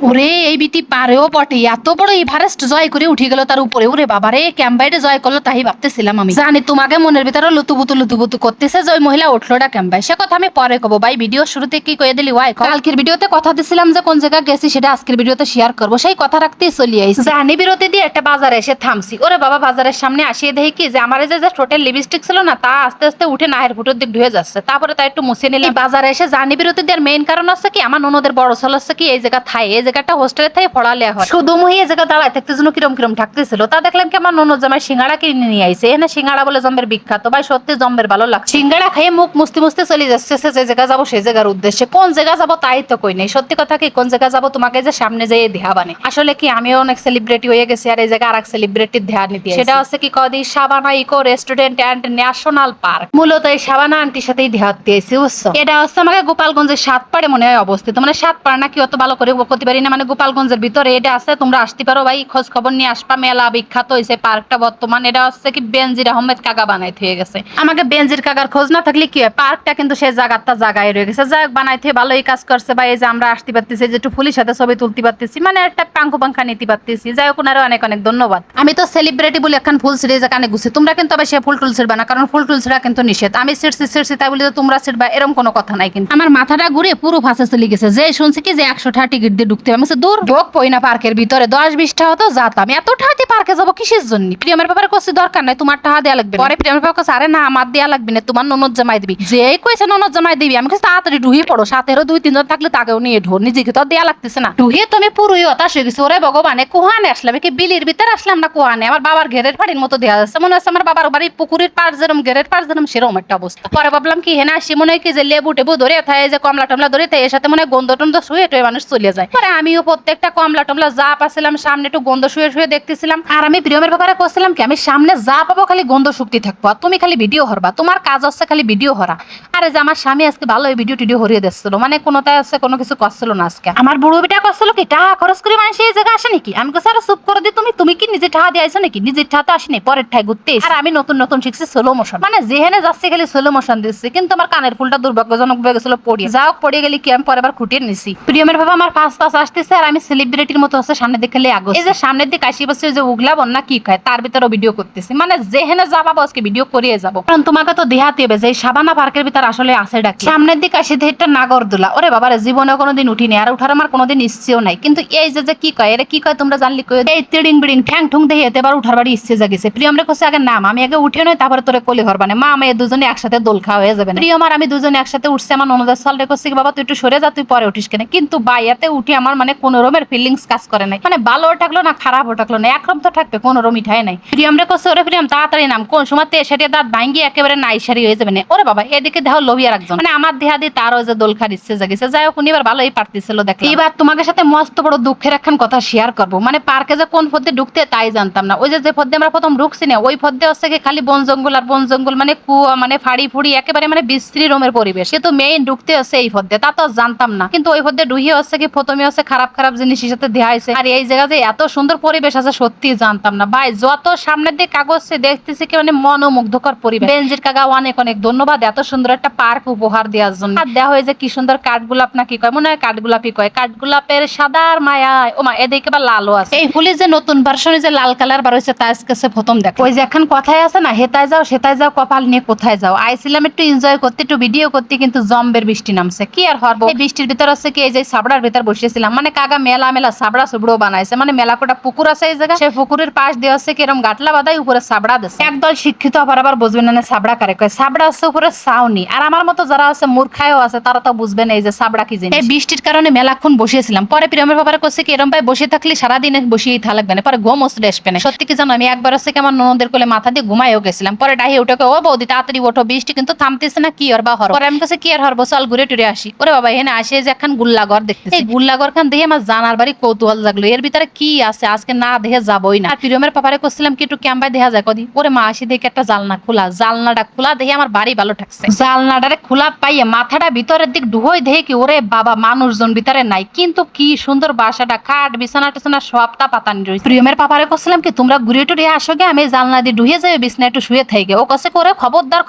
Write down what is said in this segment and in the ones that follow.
ওরে এই বিটি পারেও বটে, এত বড় এভারেস্ট জয় করে উঠে গেল তার উপরে। ওরে বাবারে ক্যাম্বাইডে জয় করলো তাই ভাবতেছিলাম আমি। জানি তোমাকে মনের ভিতরে লুতুপুতু করতেছে যে ওই মহিলা উঠলোটা ক্যাম্বাই, সে কথা আমি পরে কব। ভাই ভিডিও শুরুতে কি কয়ে দিলি ওয়াই, কালকের ভিডিওতে কথা দিছিলাম যে কোন জায়গা গেছি সেটা আজকের ভিডিওতে শেয়ার করবো, সেই কথা রাখতেই চলে আইছি। জানি বিরতি দিয়ে একটা বাজারে এসে থামছি। ওরে বাবা বাজারের সামনে আসিয়ে দেখি কি যে আমার যে টোটাল লিপস্টিক ছিল না তা আস্তে আস্তে উঠে নাহের ফুটোর দিক ঢুয়ে যাচ্ছে। তারপরে তাই একটু মুছে নিলাম। বাজারে এসে জানি বিরতি দেওয়ার মেইন কারণ হচ্ছে কি আমার ননদের বড় ছেলে হচ্ছে কি এই জায়গা থাই, এই জায়গাটা হোস্টেলে থাই পড়ালে হয়। শুধু মুহি এই জায়গা দাঁড়ায় থাকতে জন্য কিরম কিরম থাকতেছিল। তা দেখলাম কি আমার ননদ জামাই সিঙ্গাড়া কিনে নিয়ে আইছে। এখানে সিঙ্গাড়া বলে জম্বের বিখ্যাত। ভাই সত্যি জম্বের ভালো লাগছে। সিঙ্গাড়া খেয়ে মুখ মুছতে মুছতে চলে যাচ্ছে যে জায়গা যাবো সেই জায়গার উদ্দেশ্যে। কোন জায়গা যাবো তাই তো কই নেই। সত্যি কথা কি কোন জায়গা যাবো তোমাকে যে সামনে যেয়ে দেহা বানে। আসলে কি আমিও অনেক সেলিব্রিটি হয়ে গেছি আর এই জায়গা আর এক সেলিব্রিটির দেহা নিতে, সেটা হচ্ছে কি কদি সাবানা eco restaurant and national park. মূলত এই সাবানা আন্টির সাথেই দেহা দিয়েছি বুঝছো। এটা হচ্ছে আমাকে গোপালগঞ্জের সাতপাড়ে মনে হয় অবস্থিত, মানে সাতপাড় নাকি অত ভালো করে করতে পারি না, মানে গোপালগঞ্জের ভিতরে এটা আছে। তোমরা আসতে পারো ভাই, খোঁজ খবর নিয়ে আসবা। মেলা বিখ্যাত হয়েছে পার্কটা বর্তমান। এটা হচ্ছে কি বেনজির আহমেদ কাকা বানাইতে হয়ে গেছে। আমাকে বেনজির কাকার খোঁজ না থাকলে কি হয়, পার্কটা কিন্তু সেই জায়গায় রয়ে গেছে। যাই হোক বানাইতে ভালোই কাজ করছে ভাই। এই যে আমরা আসতে পারতেছি, যে একটু ফুলির সাথে ছবি তুলতে পারতেছি, মানে একটা পাঙ্খা নিতে পারতেছি। যাই হোক ওনারও অনেক অনেক ধন্যবাদ। আমি তো সেলিব্রিটি বলে এখন ফুল ছিঁড়ে যে কানে গুছি, তোমরা কিন্তু আবার সে ফুল টুল ছিড়বা না, কারণ ফুল টুল ছিঁড়া কিন্তু নিষেধ। আমি ছিঁড়ছি তাই বলে তোমরা ছিড়বা এরকম কোনো কথা নাই। কিন্তু আমার মাথাটা ঘুরে পুরো ফাঁসে চলে গেছে। যে শুনছি কি যে 100 টাকা টিকিট দিয়ে ঢুকতে হবে, দূর ঢোক পই না পার্কের ভিতরে। 10-20 টাকা হতো যাতাম, এত টাকা দিয়ে পার্কে যাবো কিসের জন্য? প্রিয়মের ব্যাপারে করছি দরকার নাই, তোমার টাকা দেওয়া লাগবে। পরে প্রিয়মের ব্যাপারে আরে না আমার দেওয়া লাগবে না, তোমার ননদ জামাই দিবি। যে কইছে ননদ জামাই দিবি, আমি কাছে তাড়াতাড়ি ঢুয়ে পড়ো। সাথেরও 2-3 জন থাকলে তাকেও নিয়ে ঢোর, নিজেকে তো দেওয়া লাগতেছে না। ঢুয়ে তুমি পুরোই হতাশ হয়ে গেছি। ওরে ভগবানে কোহানে আসলাম, কি বিলির ভিতরে আসলাম না কোহানে? আমার বাবার ঘেরের ফাড়ির মতো দেওয়া যাচ্ছে, মনে হচ্ছে আমার বাবার বাড়ি পুকুরের পাড় যেরকম ঘেরের পাড় যেরকম সেরকম একটা অবস্থা। পরে ভাবলাম কি হেনা আসি মনে হয় কি যে লেবু টেবু ধরে থাকে, যে কমলা টমলা ধরে থাকে, এর সাথে মনে হয় গন্ধ টন্ধ শুয়ে টুয়ে মানুষ চলে যায়। পরে আমিও প্রত্যেকটা কমলা টমলা যা পাচ্ছিলাম সামনে একটু গন্ধ শুয়ে শুয়ে দেখতেছিলাম। আর আমি প্রিয়মের ব্যাপারে করছিলাম কি আমি সামনে যা পাবো খালি গন্ধ শুকতে থাকবো, আর তুমি খালি ভিডিও হরবা, তোমার কাজ হচ্ছে খালি ভিডিও হরা। আরে যে আমার স্বামী আজকে ভালো ভিডিও টিডিও হরিয়ে দিচ্ছিল, মানে কোনোটাই আছে কোনো কিছু করছিল না। আজকে আমার বুড়ো বিটা করছিল কি টাকা খরচ করে মানুষ এই জায়গায় আসে নাকি? আমি কোথাও চুপ করে দিই। তুমি কি নিজে টাকা দিয়ে আইছো নাকি? নিজের টাকা তো আসেনি, পরের ঠাই ঘুরতে। আর আমি নতুন শিখছি স্লো মোশন, মানে যেখানে যাচ্ছে খালি স্লো মোশন দিচ্ছি। কিন্তু আমার কানের ফুলটা দুর্ভাগ্যজনক হয়ে গেছিল পড়িয়ে। যাও পড়ে গেলি কি আমি পরে আবার খুঁটিয়ে নিছি। প্রিয়মের ভাবে আমার পাঁচ আসতেছে আর আমি সেলিব্রিটির মতো হচ্ছে সামনের দিকে আগো। এই যে সামনের দিকে আসি বসে যে উগলা বন্যা কি খায় তার ভিতরে ভিডিও করতেছি, মানে যেখানে যাবা আজকে ভিডিও করিয়ে যাবো। কারণ তোমাকে তো দেখাতে হবে যে সাবানা পার্কের ভিতরে আসলে আছে ডাকি। সামনের দিকে আসি একটা নাগরদোলা। ওরে বাবারে জীবনে কোনোদিন উঠিনি, আর উঠার আমার কোনোদিন ইচ্ছেও নাই। কিন্তু এই যে কি কয় এরা কি কয় তোমরা জানলি কই, এই তিড়িং বিড়িং ঠ্যাং ঠুং দেখে এতে এবার উঠার বাড়ি ইচ্ছে জাগিছে। প্রিয়মরে কইছে আগে নাম, আমি আগে উঠে নয় তারপরে তোরে কোলে হরবানে। মা আমি দুজনে একসাথে দোল খাওয়া হয়ে যাবে না। প্রিয়ম আর আমি দুজনে একসাথে উঠছে। আমার ননদের সালরে কইছে বাবা তুই একটু সরে যা, তুই পরে উঠিস কেন? কিন্তু বাইয়াতে উঠি আমার মানে কোন রকমের ফিলিংস কাজ করে নাই, মানে ভালো থাকলো না খারাপও থাকলো না, একরকম তো থাকবে, কোন রকম মিঠাই নাই। প্রিয়মরে কইছে ওরে প্রিয়ম তাড়াতাড়ি নাম, কোন সময় এসে দাঁত ভাঙ্গি একেবারে নাইসারি হয়ে যাবে না। ওরে বাবা এদিকে দেখো লোভিয়া রাখজন, মানে আমার দেহা দিয়ে তার ওই যে দোল খার ইচ্ছে জাগিছে। যাই হোক এবার ভালোই পারতেছিল দেখো। এবার তোমাদের সাথে মস্ত বড় দুঃখের একখান কথা শেয়ার করবো। মানে পার্কে যে কোন পথে ঢুকতে তাই জানতাম না। ওই যে পথে আমরা প্রথম ঢুকছি না ওই পথে হচ্ছে কি খালি বন জঙ্গল আর বন জঙ্গল, মানে কুয়া মানে ফাড়ি ফুড়ি একেবারে মানে বিশ্রী রোমের পরিবেশ। কিন্তু মেইন ঢুকতে হচ্ছে এই পথে, তা তো জানতাম না। কিন্তু ওই পথে ঢুকিয়ে হচ্ছে কি প্রথমে হচ্ছে খারাপ জিনিসের সাথে দেয়া হয়েছে। আর এই জায়গা যে এত সুন্দর পরিবেশ আছে সত্যি জানতাম না ভাই। যত সামনের দিকে কাগজ দেখতেছি কি মানে মনোমুগ্ধকর পরিবেশ। বেনজির কাকা অনেক অনেক ধন্যবাদ এত সুন্দর একটা পার্ক উপহার দেওয়ার জন্য। আর দেওয়া হয়েছে কি সুন্দর কাঠগোলাপ না কি কয়, মনে হয় কাঠগোলাপই কয়। কাঠগোলাপের সাদার মায়ায় ও মা এদিকে আবার লালও আছে। এই ফুলের যে নতুন ভার্সনে যে লাল কালার বার হয়েছে তা আজকে প্রথম দেখো। ওই যে এখন কথায় আছে না হেতায় যাও সেতায় যাও কপাল নিয়ে কোথায় যাও। আইছিলাম একটু এনজয় করতে একটু ভিডিও করতে, কিন্তু জম্বের বৃষ্টি নামছে। কি আর হরবো, এই বৃষ্টির ভিতর আছে কি এই যে সাবড়ার ভিতর বসেছিলাম, মানে কাকা মেলা সাবড়া সুবড়ো বানাইছে। মানে মেলা কোটা পুকুর আছে এই জায়গা, সেই পুকুরের পাশ দিয়ে হচ্ছে কিরম গাটলা বাদাই উপরে সাবড়া দিচ্ছে। একদল শিক্ষিত আবার বুঝবেন না সাবড়া কারে কয়। সাবড়া আছে উপরে ছাউনি। আর আমার মতো যারা আছে মূর্খায়ও আছে তারা তো বুঝবে না এই যে সাবড়া কি জিনিস। এই বৃষ্টির কারণে মেলাক্ষণ বসেছিলাম। পরে প্রিয়মের ব্যাপারে করছে কি এরম ভাই বসে থাকলে সারাদিন বসেই থাকবে না, পরে ঘুম আসলে আসবে না। সত্যি কি জানো আমি একবার হচ্ছে কি আমার ননদের কোলে মাথা দিয়ে ঘুমাইও গেছিলাম। পরে ডাহি উঠে ও বৌদি তাড়াতাড়ি ওঠো, বৃষ্টি কিন্তু থামতেছে না, কি আর বা হর। পরে আমি কাছে কি আর হরবো চল ঘুরে টুরে আসি। ওরে বাবা এখানে আসে যে এখন গুল্লাঘর দেখতেছি। এই গুল্লাঘর খান দেখে আমার জানার বাড়ি কৌতূহল জাগলো, এর ভিতরে কি আছে আজকে না দেখে যাবোই না। আর প্রিয়মের পাপারে করছিলাম কি একটু ক্যাম্পায় দেখা যায় কদি। ওরে মা আসি দেখে একটা জালনাটা খোলা দেখে আমার বাড়ি ভালো ঠাকছে। জালনাটারে খোলা পাইয়ে মাথাটা ভিতরের দিক ঢুকোই দেখে কি ওরে বাবা মানুষজন ভিতরে নাই, কিন্তু কি সুন্দর বাসাটা, খাট বিছানা টিছানা সবটা পাতানি রয়েছে। প্রিয়মের পাপারে করছিলাম কি তোমরা ঘুরে টুরে আসো গে, আমি জালনা দিয়ে ঢুয়ে যাবে বিছনা একটু শুয়ে থাকে। ও কাছে করে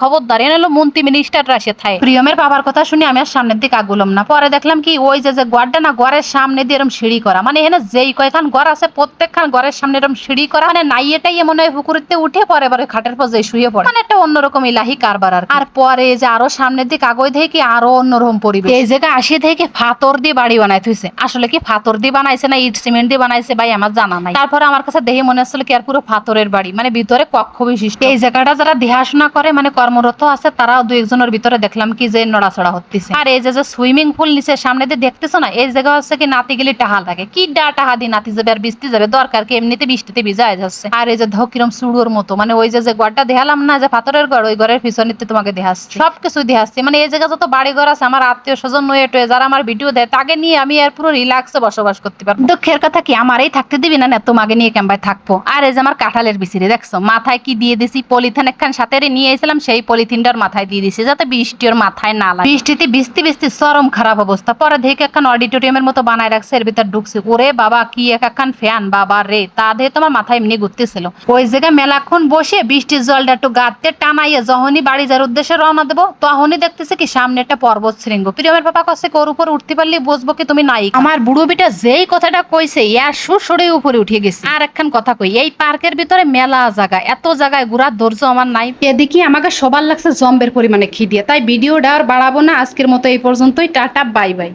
খবরদার এনে হলো মন্ত্রী মিনিস্টার আসে থাকে। প্রিয়মের বাবার কথা শুনে আমি আর সামনের দিকে আগুলাম না। পরে দেখলাম কি ওই যে গোয়ারটা না গোয়ারের সামনে দিয়ে এরকম সিঁড়ি করা, মানে এখানে যেই কয়খান ঘর আছে প্রত্যেকখান ঘরের সামনে এরকম সিঁড়ি করা, মানে নাই এটাই মনে হয় পুকুরেতে উঠে পরে পরে খাটের পর যে শুয়ে পড়ে, মানে একটা অন্যরকম ইলাহি কারবার। আর পরে যে আরো সামনের দিকে আগে দেখি আরো অন্যরকম পরিবেশ। এই জায়গায় আসি থেকে ফাতর দিয়ে বাড়ি বানাই থইছে। আসলে কি ফাতর দিয়ে বানাইছে না ইট সিমেন্ট দিয়ে বানাইছে ভাই আমার জানা নাই। তারপরে আমার কাছে দেখে মনে হচ্ছিল কি আর পুরো ফাতরের বাড়ি, মানে ভিতরে কক্ষ বিশিষ্ট। এই জায়গাটা যারা দেখাশোনা করে মানে কর্মরত আছে তারাও দুই একজনের ভিতরে দেখলাম কি যে নড়াচড়া হচ্ছে। আর এই যে সুইমিং পুল নিচে সামনে দিয়ে দেখতেছো না, এই জায়গা হচ্ছে কি নাতি গেলে টাহা লাগে, কি টাহা দিয়ে নাতি যাবে আর বৃষ্টি যাবে, দরকার কি এমনিতে বৃষ্টিতে ভিজায় যাচ্ছে। আর এই যে ধো কিরম সুড়োর মতো, মানে ওই যে ঘরটা দেখালাম না যে পাথরের ঘর, ওই ঘরের পিছনেতে তোমাকে দেখাচ্ছি, সবকিছু দেখাচ্ছি। মানে এই জায়গা যত বাড়ি ঘর আছে আমার আত্মীয় স্বজন নয়ে টয়ে যারা আমার ভিডিও দেয় তাকে নিয়ে আমি আর পুরো রিল্যাক্সে বসবাস করতে পারবো। দুঃখের কথা কি আমারই থাকতে দিবি না, তোমাকে নিয়ে ক্যাম্পায় থাকবো। আর এই যে আমার কাঁঠালের বিচিরে দেখছো মাথায় কি দিয়ে দিছি, পলিথিন একখান সাথে নিয়ে এসেছিলাম, সেই পলিথিনটার মাথায় দিয়ে দিছি যাতে বৃষ্টি ওর মাথায় না লাগে। বৃষ্টিতে ভিজতে ভিজতে চরম খারাপ অবস্থা। পরে দেখে একখান অডিটোরিয়ামের মতো বানায় রাখছে, এর ভিতর ঢুকছে, ওরে বাবা কি একখান ফ্যান বাবা রে, তা দিয়ে তোমার মাথায় এমনি ঘুরতেছিল। ওই জায়গায় মেলাক্ষণ বসে বৃষ্টির জলটা একটু গাতে টানাইয়া যখনই বাড়ি যাওয়ার উদ্দেশ্যে রওনা দেবো তখনই দেখতেছে কি সামনে একটা পর্বত শৃঙ্গ। প্রিয়মের পাপা কছে ওর উপর উঠতে পারলে বুঝবো কি তুমি নাই। আমার বুড়ো বিটা যেই কথাটা কইছে ইয়ার সুরে উপরে উঠে গেছে। আর একখান কথা কই, এই পার্কের ভিতরে মেলা জায়গা, এত জায়গায় ঘোরার ধৈর্য আমার নাই। এদিকে আমাকে সবার লাগছে জম্বের পরিমাণে খিদিয়ে, তাই ভিডিওটা আর বাড়াবো না, আজকের মতো এই পর্যন্তই। Tata bye bye.